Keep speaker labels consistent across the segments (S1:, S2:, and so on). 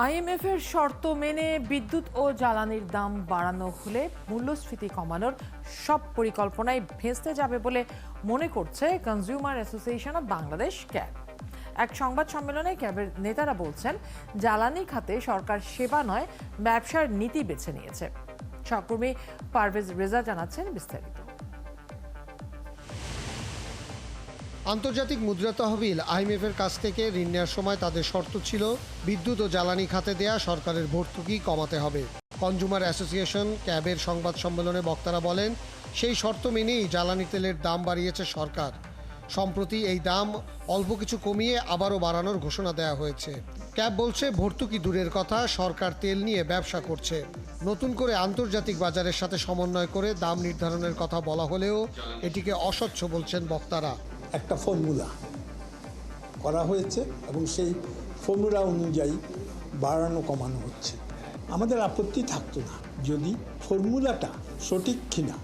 S1: IMF এর শর্ত মেনে বিদ্যুৎ ও জ্বালানির দাম বাড়ানো হলে মূল্যস্ফীতি কমানোর সব পরিকল্পনাই ভেস্তে যাবে বলে মনে করছে consumer association of Bangladesh cab. এক সংবাদ সম্মেলনে ক্যাবের নেতারা বলছেন, জ্বালানি খাতে সরকার সেবা নয় ব্যবসার নীতি বেছে নিয়েছে। সহকর্মী পারভেজ রেজা জানাচ্ছেন বিস্তারিত।
S2: আন্তর্জাতিক মুদ্রা তহবিল আইএমএফের কাছ থেকে ঋণ নেওয়ার সময় তাদের শর্ত ছিল বিদ্যুৎ ও জ্বালানি খাতে দেয়া সরকারের ভর্তুকি কমাতে হবে। কনজিউমার অ্যাসোসিয়েশন ক্যাবের সংবাদ সম্মেলনে বক্তারা বলেন, সেই শর্ত মেনেই জ্বালানি তেলের দাম বাড়িয়েছে সরকার। সম্প্রতি এই দাম অল্প কিছু কমিয়ে আবারও বাড়ানোর ঘোষণা দেওয়া হয়েছে। ক্যাব বলছে, ভর্তুকি দূরের কথা, সরকার তেল নিয়ে ব্যবসা করছে। নতুন করে আন্তর্জাতিক বাজারের সাথে সমন্বয় করে দাম নির্ধারণের কথা বলা হলেও এটিকে অস্বচ্ছ বলছেন বক্তারা।
S3: একটা ফর্মুলা করা হয়েছে এবং সেই ফর্মুলা অনুযায়ী বাড়ানো কমানো হচ্ছে। আমাদের আপত্তি থাকতো না যদি ফর্মুলাটা সঠিক কিনা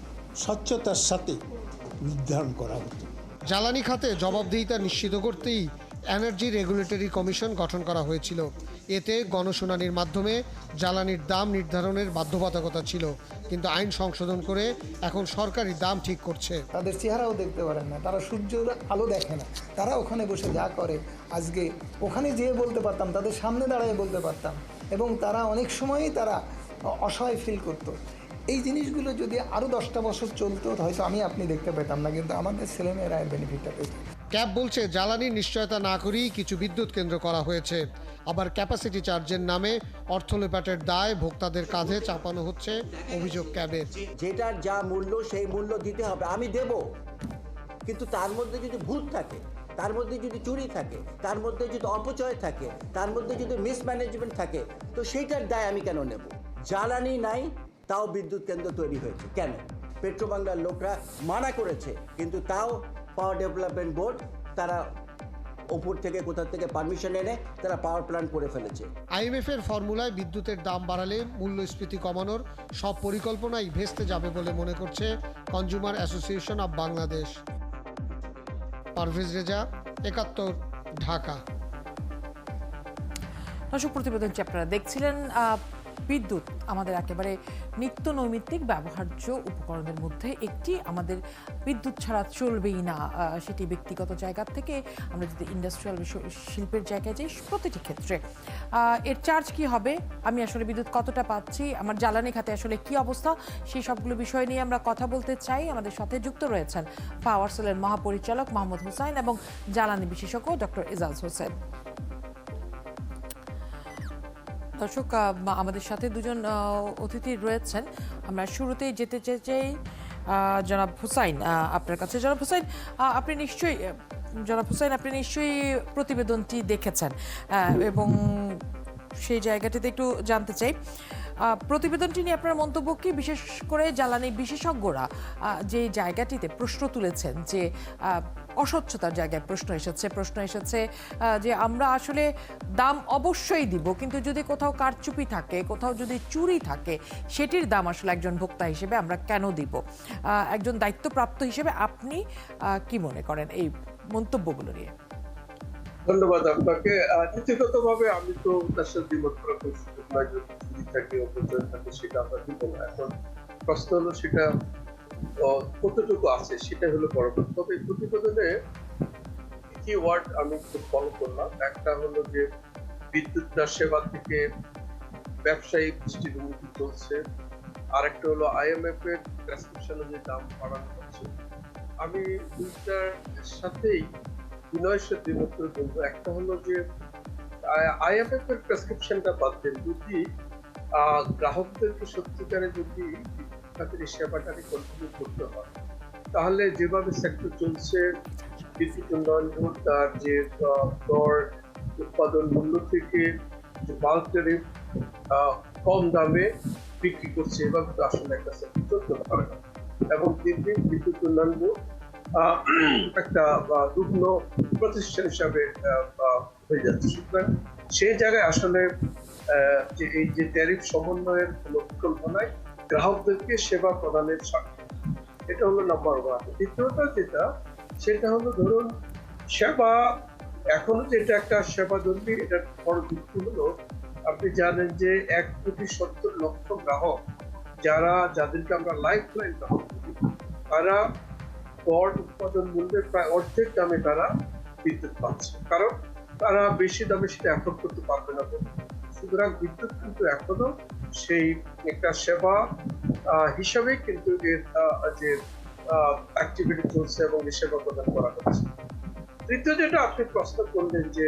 S3: স্বচ্ছতার সাথে নির্ধারণ করা হতো।
S2: জ্বালানি খাতে জবাবদিহিতা নিশ্চিত করতেই এনার্জি রেগুলেটরি কমিশন গঠন করা হয়েছিল। এতে গণশুনানির মাধ্যমে জ্বালানির দাম নির্ধারণের বাধ্যবাধকতা ছিল, কিন্তু আইন সংশোধন করে এখন সরকারি দাম ঠিক করছে।
S4: তাদের চেহারাও দেখতে পারেন না, তারা সূর্যের আলো দেখে না, তারা ওখানে বসে যা করে আজকে ওখানে যেয়ে বলতে পারতাম, তাদের সামনে দাঁড়িয়ে বলতে পারতাম, এবং তারা অনেক সময়ই তারা অসহায় ফিল করতো। এই জিনিসগুলো যদি আরও 10টা বছর চলতো হয়তো আপনি দেখতে পেতাম না, কিন্তু আমাদের ছেলেমেয়েরা এর বেনিফিটটা পেত।
S2: ক্যাব বলছে, জ্বালানির নিশ্চয়তা না করেই কিছু বিদ্যুৎ কেন্দ্র করা হয়েছে। আবার ক্যাপাসিটি চার্জের নামে অর্থ লোপাটের দায় ভোক্তাদের কাঁধে চাপানো হচ্ছে, অভিযোগ ক্যাবের।
S5: যেটার যা মূল্য সেই মূল্য দিতে হবে, আমি দেব, কিন্তু তার মধ্যে যদি ভুল থাকে, তার মধ্যে যদি চুরি থাকে, তার মধ্যে যদি অপচয় থাকে, তার মধ্যে যদি মিসম্যানেজমেন্ট থাকে, তো সেইটার দায় আমি কেন নেব? জ্বালানি নাই, তাও বিদ্যুৎ কেন্দ্র তৈরি হয়েছে কেন? পেট্রোবাংলার লোকরা মানা করেছে, কিন্তু তাও পাওয়ার ডেভেলপমেন্ট বোর্ড তারা ওপর থেকে কোথা থেকে পারমিশন এনে তারা পাওয়ার প্ল্যান্ট করে ফেলেছে।
S2: আইএমএফ এর ফর্মুলায় বিদ্যুতের দাম বাড়ালে মূল্যস্ফীতি কমানোর সব পরিকল্পনাই ভেস্তে যাবে বলে মনে করছে consumer association of Bangladesh. Parvez Reza, ৭১, Dhaka.
S1: দর্শক, প্রতিবেদনটি আপনারা দেখছিলেন। বিদ্যুৎ আমাদের একেবারে নিত্য নৈমিত্তিক ব্যবহার্য উপকরণের মধ্যে একটি। আমাদের বিদ্যুৎ ছাড়া চলবেই না, সেটি ব্যক্তিগত জায়গা থেকে আমরা যদি ইন্ডাস্ট্রিয়াল শিল্পের জায়গায় যাই, প্রতিটি ক্ষেত্রে এর চার্জ কি হবে, আমি আসলে বিদ্যুৎ কতটা পাচ্ছি, আমার জ্বালানি খাতে আসলে কি অবস্থা, সেই সবগুলো বিষয় নিয়ে আমরা কথা বলতে চাই। আমাদের সাথে যুক্ত রয়েছেন পাওয়ার সেলের মহাপরিচালক মোহাম্মদ হুসাইন এবং জ্বালানি বিশেষজ্ঞ ডক্টর এজাজ হোসেন। দর্শক, আমাদের সাথে দুজন অতিথি রয়েছেন। আমরা শুরুতেই যেতে চাই জনাব হুসাইন আপনার কাছে। জনাব হুসাইন, আপনি নিশ্চয়ই প্রতিবেদনটি দেখেছেন এবং সেই জায়গাটিতে একটু জানতে চাই, প্রতিবেদনটি নিয়ে আপনার মন্তব্য কি? বিশেষ করে জ্বালানি বিশেষজ্ঞরা যে জায়গাটিতে প্রশ্ন তুলেছেন যে অস্বচ্ছতার জায়গায় প্রশ্ন এসেছে যে আমরা আসলে দাম অবশ্যই দিব, কিন্তু যদি কোথাও কারচুপি থাকে, কোথাও যদি চুরি থাকে, সেটির দাম আসলে একজন ভোক্তা হিসেবে আমরা কেন দিব? একজন দায়িত্বপ্রাপ্ত হিসেবে আপনি কি মনে করেন এই মন্তব্যগুলো নিয়ে?
S6: ধন্যবাদ আপনাকে। নীতিগতভাবে আমি তো তার সাথে দ্বিমত করার সুযোগ নয়, যদি চুরি থাকে, অপচয় থাকে, সেটা আমরা দিব না। এখন প্রশ্ন হলো সেটা কতটুকু আছে, সেটা হলো বড় কথা। তবে প্রতিবেদনে কি ওয়ার্ড আমি খুব ফলো করলাম, একটা হলো যে বিদ্যুৎ সেবা থেকে ব্যবসায়িক দৃষ্টিভঙ্গি চলছে, আর একটা হলো আইএমএফ এর প্রেসক্রিপশনে যে দাম বাড়ানো হচ্ছে। আমি দুইটার সাথেই বিনয়ের সাথে বলবো, একটা হলো যে আইএমএফ এর প্রেসক্রিপশনটা বাদ দেন, যদি গ্রাহকদেরকে সত্যিকারে যদি তাদের এই সেবাটাকে কন্টিনিউ করতে হয়, তাহলে যেভাবে সেক্টর চলছে, বিদ্যুৎ উন্নয়ন বোর্ড তার যে দর উৎপাদন মূল্য থেকে যে বাল্ক ট্যারিফ কম দামে বিক্রি করছে, এভাবে তো আসলে একটা সেক্টর চলতে পারে না। এবং দিন দিন বিদ্যুৎ উন্নয়ন বোর্ড একটা রুগ্ন প্রতিষ্ঠান হিসাবে হয়ে যাচ্ছে। সুতরাং সেই জায়গায় আসলে যে এই যে ট্যারিফ সমন্বয়ের কোনো বিকল্প নাই, গ্রাহকদেরকে সেবা প্রদানের স্বার্থে, এটা হলো নাম্বার ওয়ান। দ্বিতীয়টা যেটা, সেটা হলো ধরুন সেবা, এখনো যেটা একটা সেবা জরুরি, এটার বড় দিক হলো আপনি জানেন যে 1,70,00,000 গ্রাহক যাদেরকে আমরা লাইফ লাইন গ্রাহক বলি, তারা গড় উৎপাদন মূল্যের প্রায় অর্ধেক দামে তারা বিদ্যুৎ পাচ্ছে, কারণ তারা বেশি দামে সেটা অ্যাফোর্ড করতে পারবে না বলে। সুতরাং বিদ্যুৎ কিন্তু এখনো সেই একটা সেবা হিসাবে কিন্তু এর যে অ্যাক্টিভিটি চলছে এবং এই সেবা প্রদান করা হচ্ছে। তৃতীয় যেটা আপনি প্রশ্ন করলেন যে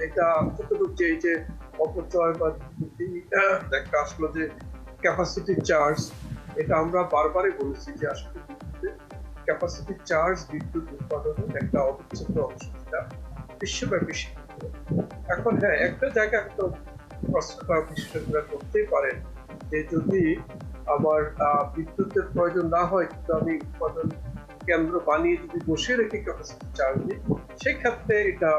S6: এটা কতটুকু যে এই যে অপচয় বা একটা আসলো যে ক্যাপাসিটি চার্জ, এটা আমরা বারবারই বলেছি যে আসলে ক্যাপাসিটি চার্জ বিদ্যুৎ উৎপাদনের একটা অবিচ্ছেদ্য অংশ, যেটা বিশ্বব্যাপী স্বীকৃত। এখন হ্যাঁ, একটা জায়গায় তো প্রশ্ন করা বিশেষজ্ঞরা করতেই পারেন যে যদি আমার বিদ্যুতের প্রয়োজন না হয় কিন্তু আমি উৎপাদন কেন্দ্র বানিয়ে যদি বসে রেখে ক্যাপাসিটি চার্জ দিই, সেক্ষেত্রে এটা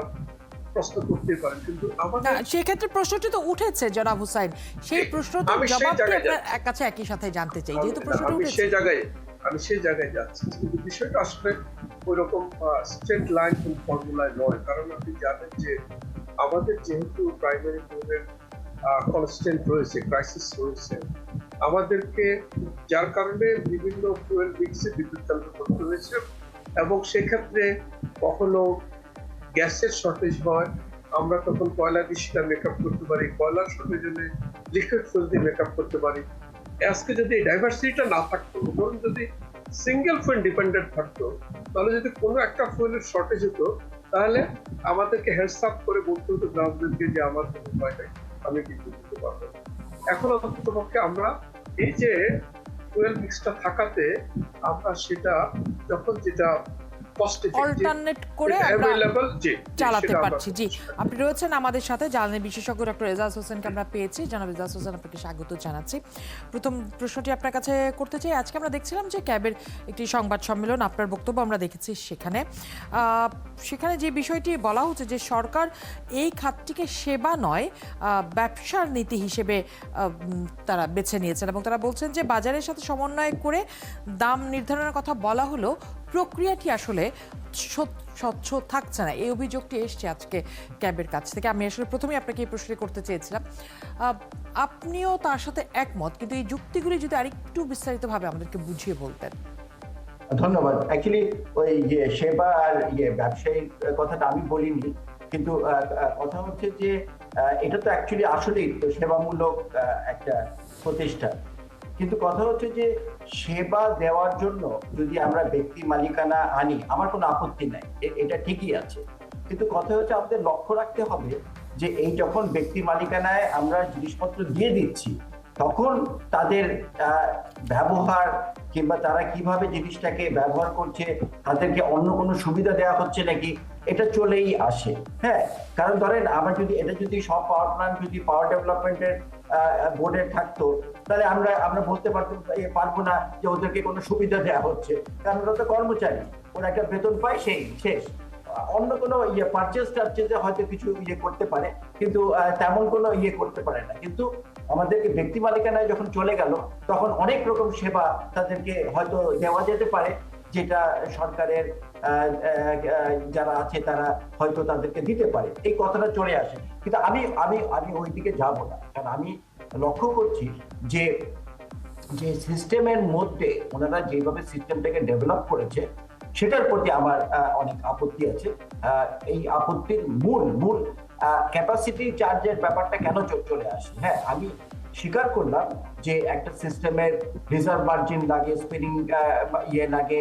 S6: প্রশ্ন করতে পারেন। কিন্তু আমাদের
S1: সেক্ষেত্রে প্রশ্নটি তো উঠেছে জনাব হুসাইন, সেই প্রশ্নটির
S6: আমি সেই
S1: জবাবটি
S6: জায়গায়
S1: আপনার কাছে একই সাথে জানতে চাই, যেহেতু প্রশ্নটি
S6: আমি
S1: উঠেছে।
S6: সেই জায়গায় যাচ্ছি, কিন্তু বিষয়টা আসলে ওইরকম স্ট্রেট লাইন কোন ফর্মুলায় নয়। কারণ আপনি জানেন যে আমাদের যেহেতু প্রাইমারি ফুয়েলের কনস্ট্যান্ট রয়েছে, ক্রাইসিস রয়েছে, আমাদেরকে যার কারণে বিভিন্ন ফুয়েল মিক্সে বিদ্যুৎ কেন্দ্র করতে হয়েছে, এবং সেক্ষেত্রে কখনো গ্যাসের শর্টেজ হয়, আমরা তখন কয়লা দিয়ে সেটা মেকআপ করতে পারি, কয়লার শর্টেজ হলে লিকুইড ফুয়েল দিয়ে মেকআপ করতে পারি। আজকে যদি এই ডাইভার্সিটিটা না থাকতো, ধরুন যদি সিঙ্গেল ফুয়েল ডিপেন্ডেন্ট থাকতো, তাহলে যদি কোনো একটা ফুয়েলের শর্টেজ হতো, তাহলে আমাদেরকে হেডস আপ করে বলতে হতো গ্রাহকদেরকে যে আমার কোনো উপায় নেই, আমি বিদ্যুৎ দিতে পারবো। এখন অন্ততপক্ষে আমরা এই যে ফুয়েল মিক্সটা থাকাতে আমরা সেটা যখন যেটা
S1: অল্টারনেট করে চালাতে পারছি। জি, আপনি রয়েছেন আমাদের সাথে জ্বালানি বিশেষজ্ঞ ডক্টর এজাজ হোসেনকে আমরা পেয়েছি। জনাব এজাজ হোসেন, আপনাকে স্বাগত জানাচ্ছি। প্রথম প্রশ্নটি আপনার কাছে করতে চাই। আজকে আমরা দেখছিলাম যে ক্যাবের একটি সংবাদ সম্মেলন, আপনার বক্তব্য আমরা দেখেছি সেখানে যে বিষয়টি বলা হচ্ছে যে সরকার এই খাতটিকে সেবা নয় ব্যবসার নীতি হিসেবে তারা বেছে নিয়েছেন, এবং তারা বলছেন যে বাজারের সাথে সমন্বয় করে দাম নির্ধারণের কথা বলা হলো, প্রক্রিয়াটি আসলে স্বচ্ছ থাকছে না। এই অভিযোগটি এসছে আজকে ক্যাবের কাছ থেকে। আমি আসলে প্রথমেই আপনাকে এই প্রশ্নটি করতে চেয়েছিলাম, আপনিও তার সাথে একমত, কিন্তু এই যুক্তিগুলি যদি আরেকটু বিস্তারিতভাবে আমাদেরকে বুঝিয়ে বলতেন।
S7: ধন্যবাদ। অ্যাকচুয়ালি ওই সেবা আর ব্যবসায়িক কথাটা আমি বলিনি, কিন্তু কথা হচ্ছে যে এটা তো অ্যাকচুয়ালি আসলেই তো সেবামূলক একটা প্রতিষ্ঠান, কিন্তু কথা হচ্ছে যে সেবা দেওয়ার জন্য যদি আমরা ব্যক্তি মালিকানা আনি, আমার কোনো আপত্তি নাই, এটা ঠিকই আছে। কিন্তু কথা হচ্ছে আমাদের লক্ষ্য রাখতে হবে যে এই যখন ব্যক্তি মালিকানায় আমরা জিনিসপত্র দিয়ে দিচ্ছি, তখন তাদের ব্যবহার কিংবা তারা কিভাবে জিনিসটাকে ব্যবহার করছে, তাদেরকে অন্য কোনো সুবিধা দেওয়া হচ্ছে নাকি, এটা চলেই আসে। হ্যাঁ, কারণ ধরেন আমরা যদি সব পাওয়ার প্ল্যান্ট যদি পাওয়ার ডেভেলপমেন্টের বোর্ডে থাকতো, তাহলে আমরা বলতে পারবো না যে ওদেরকে কোনো সুবিধা দেওয়া হচ্ছে, কারণ ওরা তো কর্মচারী, ওরা একটা বেতন পায়, সেই শেষ। অন্য কোনো টার্চেজে হয়তো কিছু করতে পারে, কিন্তু তেমন কোনো করতে পারে না। কিন্তু আমাদেরকে ব্যক্তি মালিকানায় যখন চলে গেল, তখন অনেক রকম সেবা তাদেরকে হয়তো দেওয়া যেতে পারে, যেটা সরকারের যারা আছে তারা হয়তো তাদেরকে দিতে পারে, এই কথাটা চলে আসে। কিন্তু আমি ওই দিকে যাব না, কারণ আমি লক্ষ্য করছি যে সিস্টেমের মধ্যে ওনারা যেভাবে সিস্টেমটাকে ডেভেলপ করেছে, সেটার প্রতি আমার অনেক আপত্তি আছে। এই আপত্তির মূল ক্যাপাসিটি চার্জের ব্যাপারটা কেন চলে আসে। হ্যাঁ, আমি স্বীকার করলাম যে একটা সিস্টেমের রিজার্ভ মার্জিন লাগে, স্পিনিং লাগে,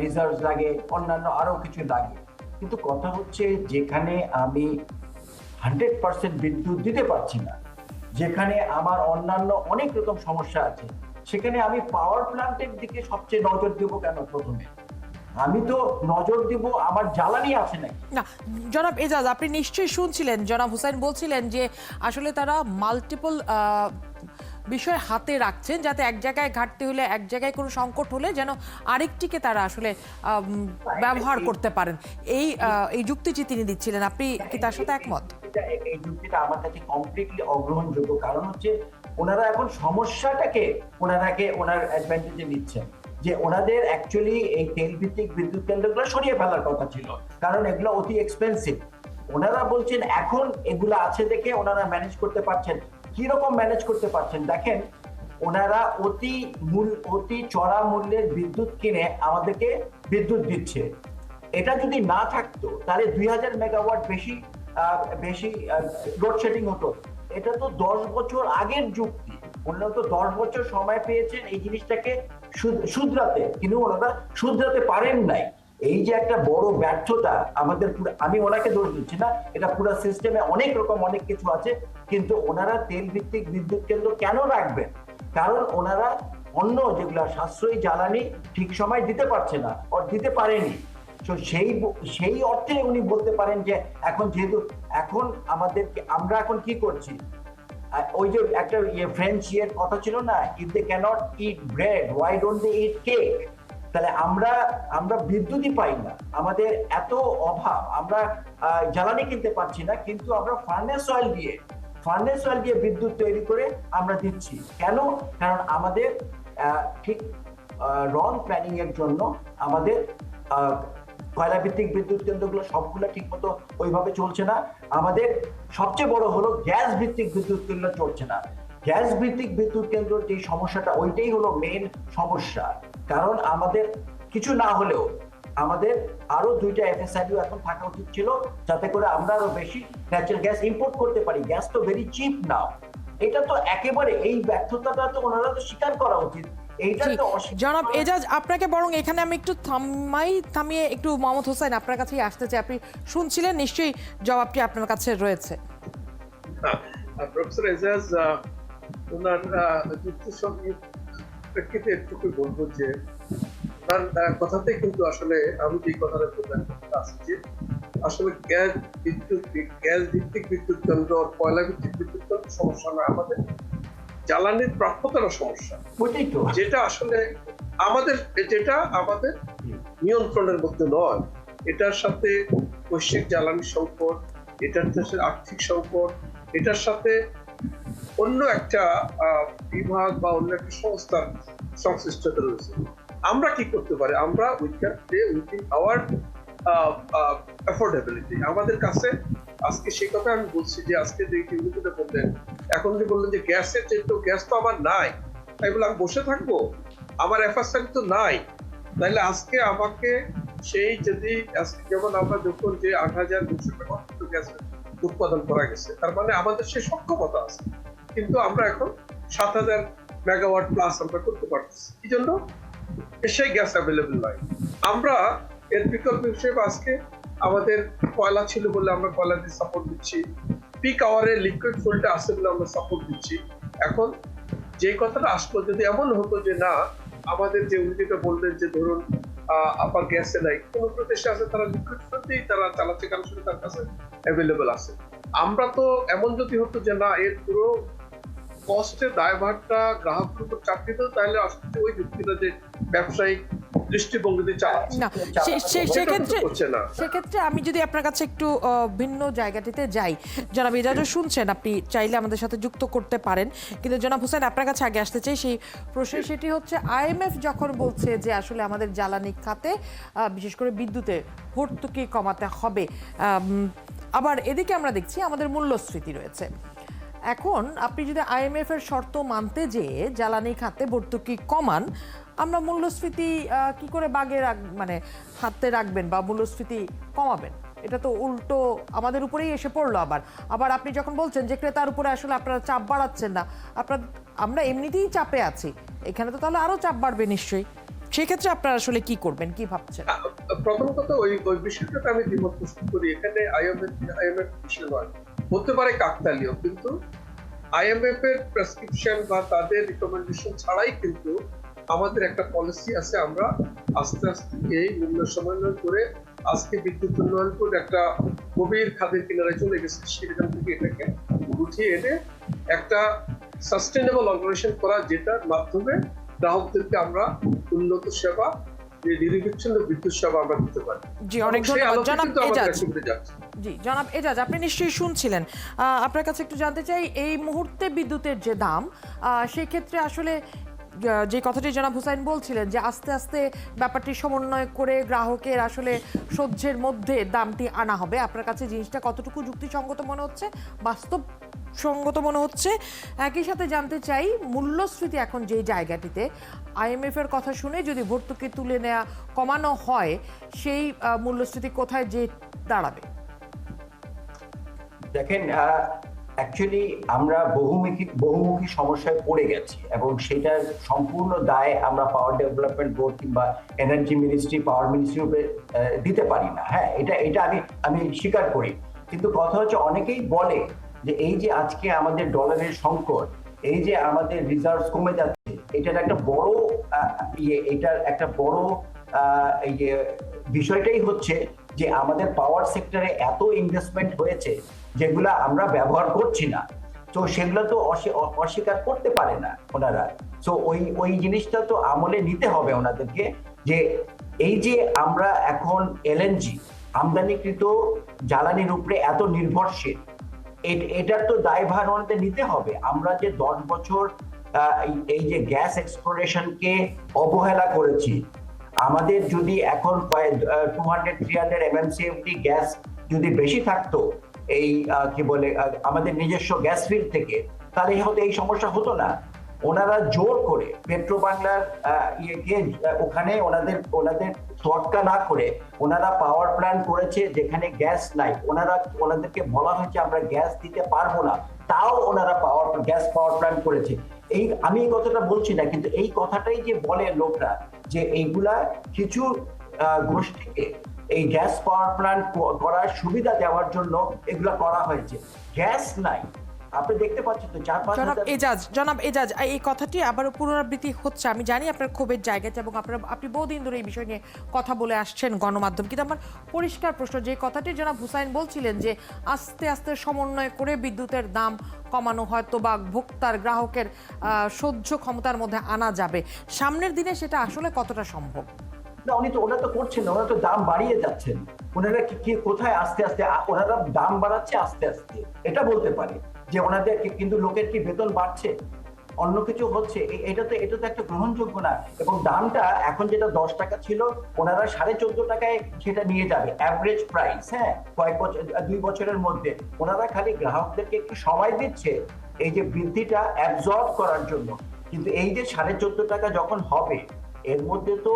S7: রিজার্ভ লাগে, অন্যান্য আরো কিছু লাগে, কিন্তু কথা হচ্ছে যেখানে আমি 100% বিদ্যুৎ দিতে পারছি না, যেখানে আমার অন্যান্য অনেক রকম সমস্যা আছে, সেখানে আমি পাওয়ার প্ল্যান্টের দিকে সবচেয়ে নজর দেবো কেন? প্রথমে আমি তো নজর দিব আমার জ্বালানি আছে নাকি।
S1: না জনাব এজাজ, আপনি নিশ্চয়ই শুনছিলেন জনাব হুসাইন বলছিলেন যে আসলে তারা মাল্টিপল বিষয় হাতে রাখছেন, যাতে এক জায়গায় ঘাটতি হলে, এক জায়গায় কোনো সংকট হলে যেন আরেকটিকে তারা আসলে ব্যবহার করতে পারেন। এই যুক্তিটি তিনি দিচ্ছিলেন, আপনি কি তার সাথে একমত?
S7: এই যুক্তিটা আমার কাছে কমপ্লিটলি অগ্রহণযোগ্য। কারণ হচ্ছে ওনারা এখন সমস্যাটাকে ওনার অ্যাডভান্টেজে নিচ্ছেন, যে ওনাদের অ্যাকচুয়ালি এই তেল ভিত্তিক বিদ্যুৎ কেন্দ্রগুলো সরিয়ে ফেলার কথা ছিল, কারণ এগুলো অতি এক্সপেন্সিভ। ওনারা বলছেন এখন এগুলো আছে দেখে ওনারা ম্যানেজ করতে পারছেন। কি রকম ম্যানেজ করতে পারছেন দেখেন, ওনারা অতি চড়া মূল্যের বিদ্যুৎ কিনে আমাদেরকে বিদ্যুৎ দিচ্ছে। এটা যদি না থাকতো তাহলে 2000 মেগাওয়াট বেশি লোডশেডিং হতো। এটা তো 10 বছর আগের যুক্তি। ওনারা তো 10 বছর সময় পেয়েছেন এই জিনিসটাকে শুধরাতে, কিন্তু ওনারা শুধরাতে পারেন নাই। এই যে একটা বড় ব্যর্থতা আমাদের, আমি ওনাকে দোষ দিচ্ছি না, এটা পুরো সিস্টেমে অনেক কিছু আছে, কিন্তু ওনারা তেল ভিত্তিক বিদ্যুৎ কেন্দ্র কেন রাখবেন? কারণ ওনারা অন্য যেগুলো সাশ্রয়ী জ্বালানি ঠিক সময় দিতে পারছে না, দিতে পারেনি। তো সেই অর্থে উনি বলতে পারেন যে এখন যেহেতু এখন আমরা এখন কি করছি, ওই যে একটা ফ্রেঞ্চ কথা ছিল না, if they cannot eat bread why don't they eat cake. তাহলে আমরা বিদ্যুৎই পাই না, আমাদের এত অভাব, আমরা জ্বালানি কিনতে পারছি না, কিন্তু আমরা ফার্নেস অয়েল দিয়ে বিদ্যুৎ তৈরি করে আমরা দিচ্ছি। কেন? কারণ আমাদের ঠিক রং প্ল্যানিং এর জন্য আমাদের কয়লা ভিত্তিক বিদ্যুৎ কেন্দ্রগুলো সবগুলো ঠিক মতো ওইভাবে চলছে না। আমাদের সবচেয়ে বড় হলো গ্যাস ভিত্তিক বিদ্যুৎ কেন্দ্র চলছে না। গ্যাস ভিত্তিক বিদ্যুৎ কেন্দ্রের যে সমস্যাটা, ওইটাই হলো মেইন সমস্যা। কারণ আমাদের কিছু না হলেও আমাদের আরো 2টা FSRU এখন থাকা উচিত ছিল, যাতে করে আমরা আরো বেশি ন্যাচারাল গ্যাস ইম্পোর্ট করতে পারি। গ্যাস তো ভেরি চিপ নাও। এটা তো একেবারে, এই ব্যর্থতাটা তো ওনারা তো স্বীকার করা উচিত।
S1: জনাব এজাজ, আপনাকে বরং এখানে আমি একটু থামিয়ে একটু মোহাম্মদ হোসেন আপনার কাছেই আসতে চাই। আপনি শুনছিলেন, নিশ্চয়ই জবাবটি আপনার কাছে রয়েছে।
S6: প্রফেসর এজাজ ওনার যুক্তির সঙ্গে প্রেক্ষিতে একটু বলবো যে ওনার কথাতে কিন্তু আসলে আমি যে কথাটা বললাম আসছে, আসলে গ্যাস ভিত্তিক বিদ্যুৎ কেন্দ্র, কয়লা ভিত্তিক বিদ্যুৎ কেন্দ্র সমস্যা না, আমাদের জ্বালানির প্রাপ্যতার সমস্যা, যেটা আসলে আমাদের নিয়ন্ত্রণের মধ্যে নয়। এটার সাথে বৈশ্বিক জ্বালানি সংকট, এটার সাথে আর্থিক সংকট, এটার সাথে অন্য একটা বিভাগ বা অন্য একটা সংস্থার সংশ্লিষ্টতা রয়েছে। আমরা কি করতে পারি? আমরা we can play within our affordability. আমাদের কাছে আজকে সেই কথা আমি বলছি যে আজকে যে টিভিতে বললেন, এখন যে বললেন যে গ্যাসের যেহেতু গ্যাস তো আমার নাই, তাই বলে আমি বসে থাকবো, আমার FSRU তো নাই, তাহলে আজকে আমাকে সেই যদি আজকে যেমন আমরা যখন যে 8200 টাকা গ্যাস উৎপাদন করা গেছে, তার মানে আমাদের সে সক্ষমতা আছে, কিন্তু আমরা এখন 7000 মেগাওয়াট প্লাস আমরা করতে পারছি। এই জন্য সেই গ্যাস অ্যাভেলেবল নয়। আমরা এর বিকল্প হিসেবে আজকে আমাদের কয়লা ছিল বলে আমরা কয়লা দিয়ে সাপোর্ট দিচ্ছি, পিক আওয়ারে লিকুইড ফুয়েলটা আছে বলে আমরা সাপোর্ট দিচ্ছি। এখন যে কথাটা আসলো, যদি এমন হতো যে না আমাদের যে উনি যেটা বললেন যে ধরুন আপার গ্যাসে নাই, কোন প্রদেশে আছে তারা লিকুইড ফুয়েল দিয়ে তারা চালাচ্ছে, কারণ সেটা তার কাছে অ্যাভেলেবল আছে। আমরা তো এমন যদি হতো যে না এর পুরো কষ্টের দায়ভারটা গ্রাহকের উপর চাপ দিত, তাহলে আসলে ওই যুক্তিটা যে ব্যবসায়িক দৃষ্টিভঙ্গিতে
S1: না, সেক্ষেত্রে আমি যদি আপনার কাছে একটু ভিন্ন জায়গাটিতে যাই, জনাব এজাজও শুনছেন, আপনি চাইলে আমাদের সাথে যুক্ত করতে পারেন, কিন্তু জনাব হোসেন আপনার কাছে আগে আসতে চাই সেই প্রশ্ন। সেটি হচ্ছে IMF যখন বলছে যে আসলে আমাদের জ্বালানি খাতে বিশেষ করে বিদ্যুতে ভর্তুকি কমাতে হবে, আবার এদিকে আমরা দেখছি আমাদের মূল্যস্ফীতি রয়েছে। এখন আপনি যদি IMF এর শর্ত মানতে যেয়ে জ্বালানি খাতে ভর্তুকি কমান, আমরা মূল্যস্ফীতি কি করে হাতে রাখবেন বা মূল্যস্ফীতি কমাবেন? এটা তো উল্টো আমাদের উপরেই এসে পড়লো। আবার আপনি যখন বলছেন যে ক্রেতার উপরে আসলে আপনারা চাপ বাড়াচ্ছেন না, আমরা এমনিতেই চাপে আছি, এখানে তো তাহলে আরো চাপ বাড়বে নিশ্চয়ই। সেক্ষেত্রে আপনারা আসলে কি করবেন, কি ভাবছেন?
S6: প্রথম কথা ওই বিষয়টাতে আমি দ্বিমত পোষণ করি। এখানে IMF বিষয় নয়, হতে পারে কাকতালীয়, কিন্তু IMF এর প্রেসক্রিপশন বা তাদের রিকমেন্ডেশন ছাড়াই কিন্তু আমাদের একটা পলিসি আছে। আমরা আস্তে আস্তে এই মূল্য সমন্বয় করে আজকে বিদ্যুৎ উন্নয়ন বোর্ড একটা গভীর খাদের কিনারে চলে গেছে, সেখান থেকে এটাকে উঠিয়ে এনে একটা সাস্টেনেবল অর্গানাইজেশন করা, যেটার মাধ্যমে গ্রাহকদেরকে আমরা উন্নত সেবা, নিরবিচ্ছিন্ন বিদ্যুৎ সেবা আমরা দিতে পারি।
S1: জি, অনেক ধন্যবাদ জনাব এজাজ। জি জনাব এজাজ, আপনি নিশ্চয়ই শুনছিলেন। আপনার কাছে একটু জানতে চাই, এই মুহূর্তে বিদ্যুতের যে দাম, সেই ক্ষেত্রে আসলে যে কথাটি জনাব হুসাইন বলছিলেন যে আস্তে আস্তে ব্যাপারটি সমন্বয় করে গ্রাহকের আসলে সহ্যের মধ্যে দামটি আনা হবে, আপনার কাছে জিনিসটা কতটুকু যুক্তিসঙ্গত মনে হচ্ছে, বাস্তবসঙ্গত মনে হচ্ছে? একই সাথে জানতে চাই মূল্যস্ফীতি এখন যে জায়গাটিতে, IMF এর কথা শুনে যদি ভর্তুকি তুলে নেওয়া কমানো হয় সেই মূল্যস্ফীতি কোথায় যে দাঁড়াবে?
S7: দেখেন, অ্যাকচুয়ালি আমরা বহুমুখী সমস্যায় পড়ে গেছি এবং সেটার সম্পূর্ণ দায় আমরা পাওয়ার ডেভেলপমেন্ট বোর্ড কিংবা এনার্জি মিনিস্ট্রি, পাওয়ার মিনিস্ট্রির উপরে দিতে পারি না। হ্যাঁ, এটা আমি স্বীকার করি, কিন্তু কথা হচ্ছে অনেকেই বলে যে এই যে আজকে আমাদের ডলারের সংকট, এই যে আমাদের রিজার্ভ কমে যাচ্ছে, এটার একটা বড় বিষয়টাই হচ্ছে যে আমাদের পাওয়ার সেক্টরে এত ইনভেস্টমেন্ট হয়েছে যেগুলা আমরা ব্যবহার করছি না। তো সেগুলো তো অস্বীকার করতে পারে না ওনারা। তো ওই জিনিসটা তো আমলে নিতে হবে ওনাদেরকে, যে এই যে আমরা এখন LNG আমদানিকৃত জ্বালানির উপরে এত নির্ভরশীল, এটার তো দায়ভার ওনাদের নিতে হবে। আমরা যে 10 বছর এই যে গ্যাস এক্সপ্লোরেশনকে অবহেলা করেছি, আমাদের যদি এখন 200-300 MMCFD গ্যাস যদি বেশি থাকতো এই আমাদের নিজস্ব গ্যাস ফিল্ড থেকে, তাহলে হয়তো এই সমস্যা হতো না। ওনারা জোর করে পেট্রো বাংলার ওখানে ওনাদের সটকা না করে ওনারা পাওয়ার প্ল্যান্ট করেছে যেখানে গ্যাস নাই। ওনাদেরকে বলা হয়েছে আমরা গ্যাস দিতে পারবো না, তাও ওনারা গ্যাস পাওয়ার প্ল্যান্ট করেছে। আমি এই কথাটা বলছি না, কিন্তু এই কথাটাই যে বলে লোকরা যে এইগুলা কিছু গোষ্ঠীকে এই গ্যাস পাওয়ার প্ল্যান্ট করার সুবিধা দেওয়ার জন্য এগুলা করা হয়েছে। গ্যাস নাই, আপনি দেখতে পাচ্ছেন তো 4-5
S1: জনাব এজাজ, এই কথাটি আবার পুনরাবৃত্তি হচ্ছে। আমি জানি আপনার ক্ষোভের জায়গাতে এবং আপনি বহুদিন ধরে এই বিষয় নিয়ে কথা বলে আসছেন গণমাধ্যম, কিন্তু আমার পরিষ্কার প্রশ্ন, যে কথাটি জনাব হুসাইন বলছিলেন যে আস্তে আস্তে সমন্বয় করে বিদ্যুতের দাম কমানো হয়তো বা ভোক্তার গ্রাহকের সহ্য ক্ষমতার মধ্যে আনা যাবে, সামনের দিনে সেটা আসলে কতটা সম্ভব?
S7: না, ওনারা তো করছেন না, ওনারা তো দাম বাড়িয়ে যাচ্ছেন। ওনারা কি কোথায় আস্তে আস্তে ওনারা দাম বাড়াচ্ছে আস্তে আস্তে, এটা বলতে পারে যে ওনাদের কিন্তু লোকের কি বেতন বাড়ছে, অন্য কিছু হচ্ছে, এটা তো একটা গ্রহণযোগ্য না। এবং দামটা এখন যেটা 10 টাকা ছিল, ওনারা 14.5 টাকায় সেটা নিয়ে যাবে অ্যাভারেজ প্রাইস। হ্যাঁ, 2 বছরের মধ্যে ওনারা খালি গ্রাহকদেরকে একটু সময় দিচ্ছে এই যে বৃদ্ধিটা অ্যাবজর্ব করার জন্য। কিন্তু এই যে 14.5 টাকা যখন হবে, এর মধ্যে তো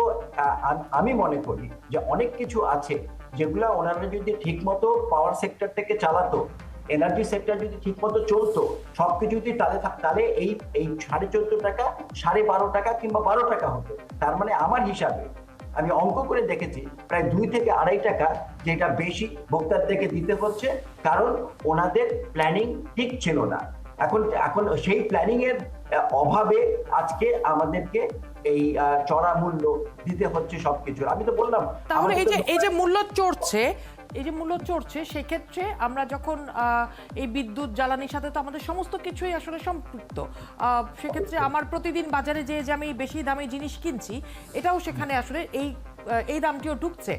S7: আমি মনে করি যে অনেক কিছু আছে যেগুলা ওনারা যদি ঠিকমতো পাওয়ার সেক্টর থেকে চালাতো, এনার্জি সেক্টর যদি ঠিকমতো চলতো, সবকিছু যদি তাহলে এই 14.5 টাকা 12.5 টাকা কিংবা 12 টাকা হতো। তার মানে আমার হিসাবে আমি অঙ্ক করে দেখেছি প্রায় 2 থেকে 2.5 টাকা যেটা বেশি ভোক্তাদেরকে দিতে হচ্ছে, কারণ ওনাদের প্ল্যানিং ঠিক ছিল না। এখন সেই প্ল্যানিং এর অভাবে আজকে আমাদেরকে এই চড়া মূল্য দিতে হচ্ছে সবকিছু। আমি তো বললাম,
S1: তাহলে এই যে মূল্য চড়ছে সেক্ষেত্রে আমরা যখন এই বিদ্যুৎ জ্বালানির সাথে তো আমাদের সমস্ত কিছুই আসলে সম্পৃক্ত, সেক্ষেত্রে আমার প্রতিদিন বাজারে যে আমি বেশি দামে জিনিস কিনছি, এটাও সেখানে আসলে এই দামটিও ঢুকছে।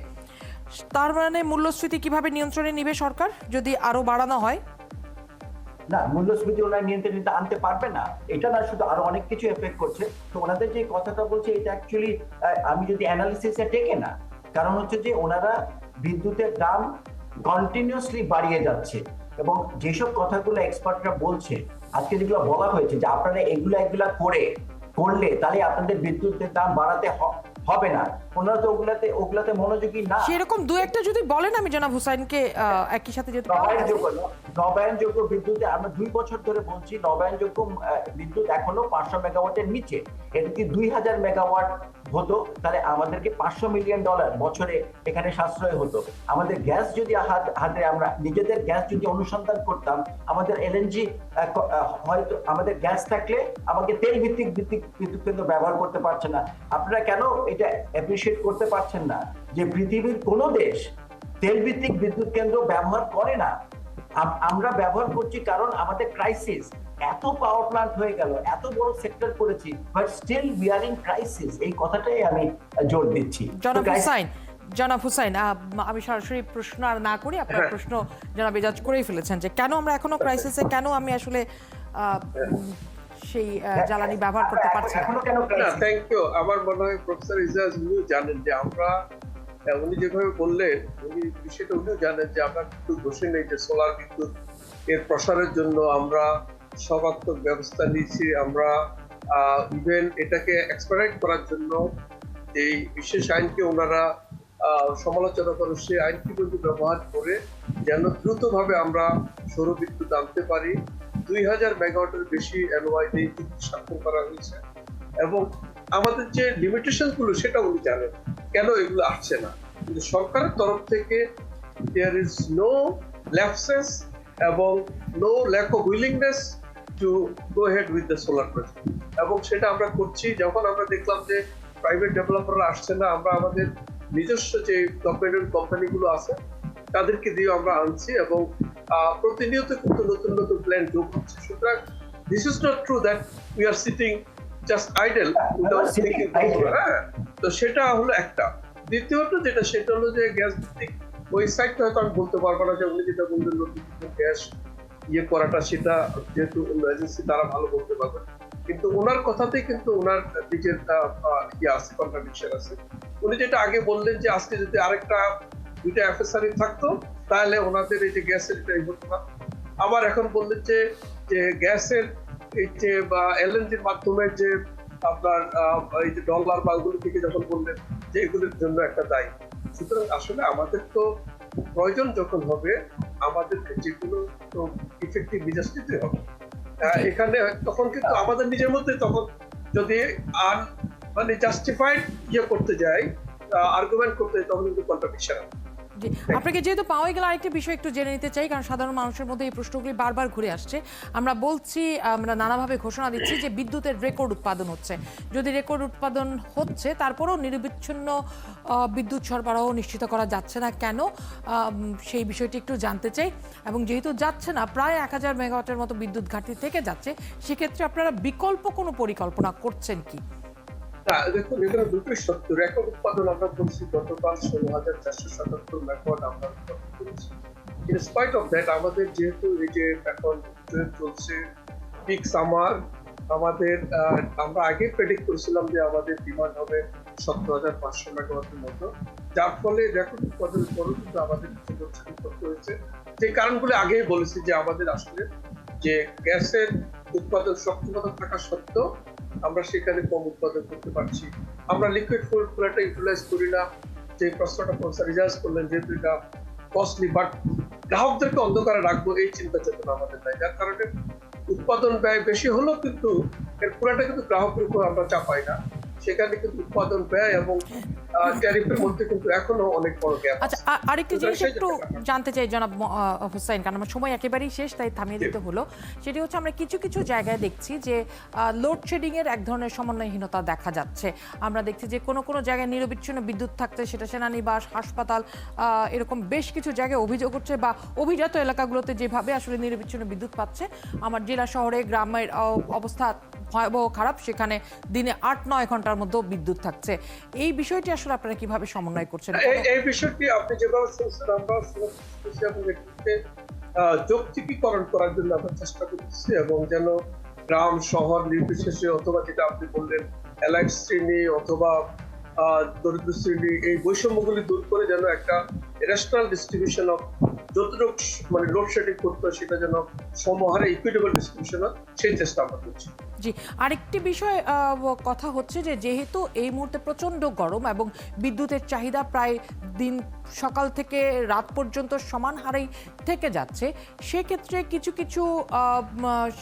S1: তার মানে মূল্যস্ফীতি কিভাবে নিয়ন্ত্রণে নিবে সরকার যদি আরো বাড়ানো হয়?
S7: না, মূল্যস্ফীতি ওনারা নিয়ন্ত্রণে আনতে পারবে না। এটা না, শুধু আরো অনেক কিছু এফেক্ট করছে। তো ওনাদের যে কথাটা বলছে, এটা অ্যাকচুয়ালি আমি যদি অ্যানালিসিসে টেকে না, কারণ হচ্ছে যে ওনারা বিদ্যুতের দাম কন্টিনিউয়াসলি বাড়িয়ে যাচ্ছে এবং যেসব কথাগুলো এক্সপার্টরা বলছে, আজকে যেগুলো বলা হয়েছে যে আপনারা এগুলা করলে তাহলে আপনাদের বিদ্যুতের দাম বাড়াতে হবে না, ওনারা তো ওগুলাতে মনোযোগী না।
S1: সেরকম দু একটা যদি বলেন, আমি জনাব হুসাইনকে একই সাথে যেতে
S7: নবায়নযোগ্য বিদ্যুতে আমরা 2 বছর ধরে বলছি, নবায়নযোগ্য বিদ্যুৎ এখনো 500 মেগাওয়াটের নিচে। এটা কি 2000 মেগাওয়াট হতো, তাহলে আমাদেরকে $500 মিলিয়ন বছরে এখানে সাশ্রয় হতো। আমাদের গ্যাস যদি হাতে আমরা নিজেদের গ্যাস যদি অনুসন্ধান করতাম, আমাদের LNG হয়তো আমাদের গ্যাস থাকলে আমাকে তেল ভিত্তিক বিদ্যুৎ কেন্দ্র ব্যবহার করতে পারছে না। আপনারা কেন এটা অ্যাপ্রিশিয়েট করতে পারছেন না যে পৃথিবীর কোনো দেশ তেল ভিত্তিক বিদ্যুৎ কেন্দ্র ব্যবহার করে না? আমরা ব্যবহার করছি কারণ আমাদের ক্রাইসিস, এত পাওয়ার প্ল্যান্ট হয়ে গেল, এত বড় সেক্টর করেছি, but still we are in crisis. এই কথাটাই আমি জোর দিচ্ছি।
S1: জনাব হুসাইন, আমি সরাসরি প্রশ্ন আর না করি, আপনার প্রশ্ন জনাব এজাজ করেই ফেলেছেন যে কেন আমরা এখনো ক্রাইসিসে, কেন আমি আসলে সেই জ্বালানি ব্যবহার করতে পারছে না?
S7: এখনো কেন
S6: না, থ্যাংক ইউ। আমার মনে হয় প্রফেসর ইজাজ উনিও জানেন যে আমরা, উনি যেভাবে বললেন উনি বিষয়টা উনিও জানেন যে আমরা কিন্তু বসে নেই যে সোলার বিদ্যুৎ এর প্রসারের জন্য আমরা সর্বাত্মক ব্যবস্থা নিয়েছি। আমরা ইভেন এটাকে এক্সপারেট করার জন্য এই বিশেষ আইনকে ওনারা সমালোচনা করে, সেই আইনটি কিন্তু ব্যবহার করে যেন দ্রুতভাবে আমরা সৌর বিদ্যুৎ আনতে পারি। 2000 মেগাওয়াটের বেশি এনওআই দিয়ে চুক্তি স্বাক্ষর করা হয়েছে এবং আমাদের যে লিমিটেশন গুলো সেটা উনি জানেন কেন এগুলো আসছে না, কিন্তু সরকারের তরফ থেকে দেয়ার ইজ নো ল্যাপসেস এবং no lack of willingness to go head with the solar project, এবং সেটা আমরা করছি। যখন আমরা দেখলাম যে প্রাইভেট ডেভেলপাররা আসছে না, আমরা আমাদের নিজস্ব যে গভর্নমেন্ট কোম্পানিগুলো আছে তাদেরকে দিয়ে আমরা আনছি এবং প্রতিনিয়ত কিন্তু নতুন নতুন প্ল্যান যোগ হচ্ছে। সুতরাং this is not true that we are sitting just idle without thinking. হ্যাঁ, তো সেটা হলো একটা। দ্বিতীয়ত যেটা, সেটা হলো যে গ্যাস ভিত্তিক ওই সাইডটা হয়তো আমি বলতে পারবো না, যে উনি যেটা বললেন নতুন গ্যাস করাটা, সেটা যেহেতু এজেন্সি তারা ভালো বলতে পারবে, কিন্তু ওনার কথাতেই কিন্তু ওনার নিজের আছে, কন্ট্রাডিকশন আছে। উনি যেটা আগে বললেন যে আজকে যদি আরেকটা 2টা এফএসআরই থাকতো তাহলে ওনাদের এই যে গ্যাসের এটাই হতো না। আবার এখন বললেন যে গ্যাসের এই যে বা এলএনজির মাধ্যমে যে আপনার এই যে ডলার বা ওগুলো থেকে যখন বললেন যে এগুলোর জন্য একটা দায়ী। সুতরাং আসলে আমাদের তো প্রয়োজন যখন হবে আমাদেরকে যেগুলো তো ইফেক্টিভ মেজাজ দিতে হবে। এখানে তখন কিন্তু আমাদের নিজের মধ্যে তখন যদি মানে জাস্টিফাইড করতে যাই, আর্গুমেন্ট করতে যাই, তখন কিন্তু কন্ট্রাডিকশন হবে।
S1: জি, আপনাকে যেহেতু পাওয়া গেলে আরেকটা বিষয় একটু জেনে নিতে চাই, কারণ সাধারণ মানুষের মধ্যে এই প্রশ্নগুলি বারবার ঘুরে আসছে। আমরা বলছি, আমরা নানাভাবে ঘোষণা দিচ্ছি যে বিদ্যুতের রেকর্ড উৎপাদন হচ্ছে। যদি রেকর্ড উৎপাদন হচ্ছে, তারপরেও নিরবিচ্ছিন্ন বিদ্যুৎ সরবরাহ নিশ্চিত করা যাচ্ছে না কেন, সেই বিষয়টি একটু জানতে চাই। এবং যেহেতু যাচ্ছে না, প্রায় 1000 মেগাওয়াটের মতো বিদ্যুৎ ঘাটতি থেকে যাচ্ছে, সেক্ষেত্রে আপনারা বিকল্প কোনো পরিকল্পনা করছেন কি?
S6: না, দেখুন, এখানে দুটোই সত্য। রেকর্ড উৎপাদন আমরা করছি গতকাল 16,477 মেগাওয়াট আমরা উৎপাদন করেছি। ইন স্পাইট অফ দ্যাট, আমাদের যেহেতু এই যে এখন চলছে পিক সামার, আমাদের আমরা আগে প্রেডিক্ট করেছিলাম যে আমাদের ডিমান্ড হবে 17,500 মেগাওয়াটের মতো, যার ফলে রেকর্ড উৎপাদনের পরও কিন্তু আমাদের করতে হয়েছে। যে কারণগুলো আগেই বলেছি যে আমাদের আসলে যে গ্যাসের উৎপাদন সক্ষমতা থাকা সত্ত্বেও আমরা সেখানে কম উৎপাদন করতে পারছি। আমরা লিকুইড ফুয়েল পুরোটা ইউটিলাইজ করি না। যে প্রশ্নটা প্রফেসর রিজাজ করলেন, যেহেতু এটা কস্টলি, বাট গ্রাহকদেরকে অন্ধকারে রাখবো এই চিন্তা চেতনা আমাদের নাই, যার কারণে উৎপাদন ব্যয় বেশি হলেও কিন্তু এর পুরোটা কিন্তু গ্রাহকের উপর আমরা চাপাই না। সেখানে কিন্তু উৎপাদন ব্যয় এবং ট্যারিফের মধ্যে কিন্তু এখনো অনেক বড় গ্যাপ।
S1: আচ্ছা, আরেকটি জিনিস একটু জানতে চাই জনাব হোসাইন, কারণ আমার সময় একেবারেই শেষ, তাই থামিয়ে দিতে হলো। সেটি হচ্ছে, আমরা কিছু কিছু জায়গায় দেখছি যে লোডশেডিং এর এক ধরনের সমন্বয়হীনতা দেখা যাচ্ছে। আমরা দেখছি যে কোনো কোনো জায়গায় নিরবিচ্ছিন্ন বিদ্যুৎ থাকতে, সেটা সেনানিবাস, হাসপাতাল, এরকম বেশ কিছু জায়গায় অভিযোগ হচ্ছে, বা অভিজাত এলাকাগুলোতে যেভাবে আসলে নিরবিচ্ছিন্ন বিদ্যুৎ পাচ্ছে। আমার জেলা শহরে গ্রামের অবস্থা ভয়াবহ খারাপ, সেখানে দিনে 8-9 ঘন্টার মধ্যে বিদ্যুৎ থাকছে। এই বিষয়টি আসলে আপনারা কিভাবে সমন্বয় করছেন?
S6: এই বিষয়টি আপনি যেভাবে শুনছেন, আমরা যৌক্তিকীকরণ করার জন্য আমরা চেষ্টা করতেছি, এবং যেন গ্রাম শহর নির্বিশেষে, অথবা যেটা আপনি বললেন এলাইট শ্রেণী অথবা দরিদ্র শ্রেণী, এই বৈষম্যগুলি দূর করে যেন একটা রেশনাল ডিস্ট্রিবিউশন অফ যতটুকু মানে লোডশেডিং করতে হয় সেটা যেন সমহারে ইকুইটেবল ডিস্ট্রিবিউশন হয়, সেই চেষ্টা আমরা করছি।
S1: জি, আরেকটি বিষয় কথা হচ্ছে যে যেহেতু এই মুহূর্তে প্রচণ্ড গরম এবং বিদ্যুতের চাহিদা প্রায় দিন সকাল থেকে রাত পর্যন্ত সমান হারেই থেকে যাচ্ছে, সেক্ষেত্রে কিছু কিছু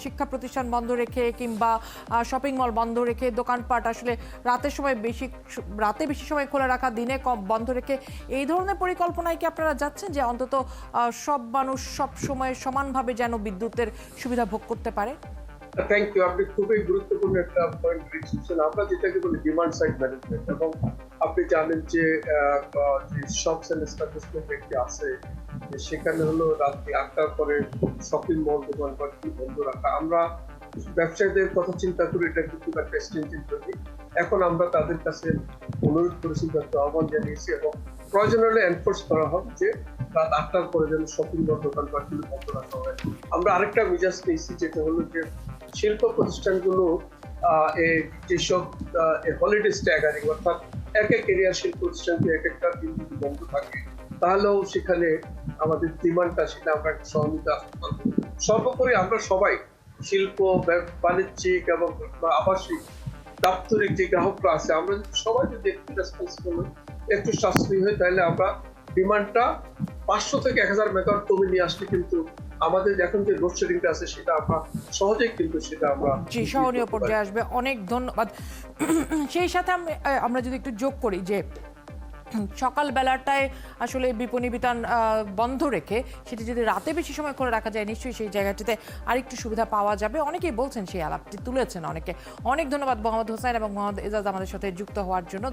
S1: শিক্ষা প্রতিষ্ঠান বন্ধ রেখে কিংবা শপিং মল বন্ধ রেখে, দোকানপাট আসলে রাতে বেশি সময় খোলা রাখা, দিনে কম বন্ধ রেখে, এই ধরনের পরিকল্পনায় কি আপনারা যাচ্ছেন যে অন্তত সব মানুষ সব সময় সমানভাবে যেন বিদ্যুতের সুবিধা ভোগ করতে পারে?
S6: Thank you. আপনি খুবই গুরুত্বপূর্ণ একটা পয়েন্ট রেখেছেন। আমরা যেটাকে বলি ডিমান্ড সাইড ম্যানেজমেন্ট, এবং আপনি জানেন যে শপস এন্ড এস্টাবলিশমেন্ট একটি আছে, সেখানে হলো রাত্রি 8টার পরে শপিং মল, দোকানপাট বন্ধ রাখা। আমরা ব্যবসায়ীদের কথা চিন্তা করি, এটা কিন্তু একটা স্ট্রেঞ্জের জন্য। এখন আমরা তাদের কাছে অনুরোধ করেছি, একটা আহ্বান জানিয়েছি, এবং প্রয়োজন হলে এনফোর্স করা হবে যে রাত 8টার পরে যেন শপিং মল, দোকানপাটগুলো বন্ধ রাখা হয়। আমরা আরেকটা মেজাজ নিয়েছি, যেটা হলো যে শিল্প প্রতিষ্ঠানগুলো এই যেসব হলিডে স্ট্যাগারিং অর্থাৎ এক এক এরিয়ার শিল্প প্রতিষ্ঠানকে এক একটা দিন যদি বন্ধ থাকে, তাহলেও সেখানে আমাদের ডিমান্ডটা সেটা আমরা সহনীতে আসতে পারবো। সর্বোপরি আমরা সবাই শিল্প, বাণিজ্যিক এবং আবাসিক, দাপ্তরিক যে গ্রাহকরা আছে, আমরা যদি সবাই যদি একটু রেসপন্সিবল হই, একটু সাশ্রয়ী হই, তাহলে আমরা ডিমান্ডটা 500 থেকে 1000 মেগাওয়াট কমে নিয়ে আসলে কিন্তু আমাদের এখন যে লোডশেডিংটা আছে সেটা আমরা সহজেই কিন্তু সেটা আমরা
S1: জি সহনীয় পর্যায়ে আসবে। অনেক ধন্যবাদ। সেই সাথে আমরা যদি একটু যোগ করি যে সকাল বেলাটায় আসলে বিপণী বিতান বন্ধ রেখে সেটি যদি রাতে বেশি সময় করে রাখা যায়, নিশ্চয়ই সেই জায়গাটিতে আরেকটু সুবিধা পাওয়া যাবে। অনেকেই বলছেন, সেই আলাপটি তুলেছেন অনেকে। অনেক ধন্যবাদ মোহাম্মদ হোসেন এবং মোহাম্মদ এজাজ আমাদের সাথে যুক্ত হওয়ার জন্য।